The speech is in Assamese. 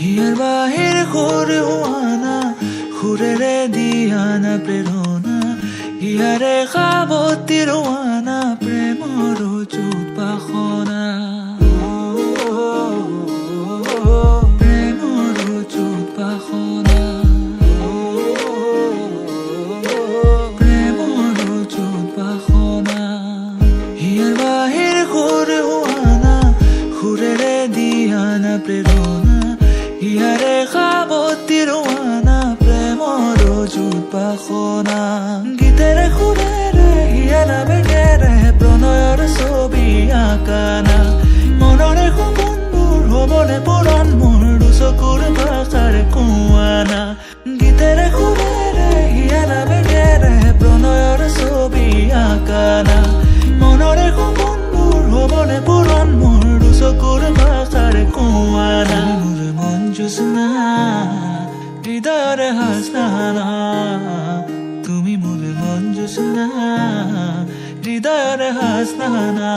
হিয়াৰ বাহিৰ সুৰ হোৱানা সুৰেৰে দিয়ানা প্ৰেৰণা হিয়াৰে সাৱতি ৰোৱানা প্ৰেমৰ চুপাসনা প্ৰেমৰ চুপাসনা প্ৰেমৰ চুপাসনা হিয়াৰ বাহিৰ সুৰ হোৱানা সুৰেৰে দিয়ানা প্ৰেৰণা হিয়াৰে সাৱতি ৰোৱানা প্ৰেমৰ চুপাসনা গীতেৰে সুৰেৰে হিয়াৰা বেগেৰে প্ৰণয়ৰ ছবি আঁকানা মনৰে সপোনবোৰ হ'বলে পূৰণ মোৰ দুচকুৰ ভাষাৰ কোৱানা গীতেৰে সুৰেৰে হিয়াৰা বেগেৰে প্ৰণয়ৰ ছবি আঁকানা মনৰে সপোনবোৰ হ'বলে পূৰণ মোৰ দুচকুৰ ভাষাৰ কোৱানা মোৰ মন জোছনা হৃদয়ৰে হাসনা তুমি মোৰ মন জোছনা হৃদয়ৰে হাসনা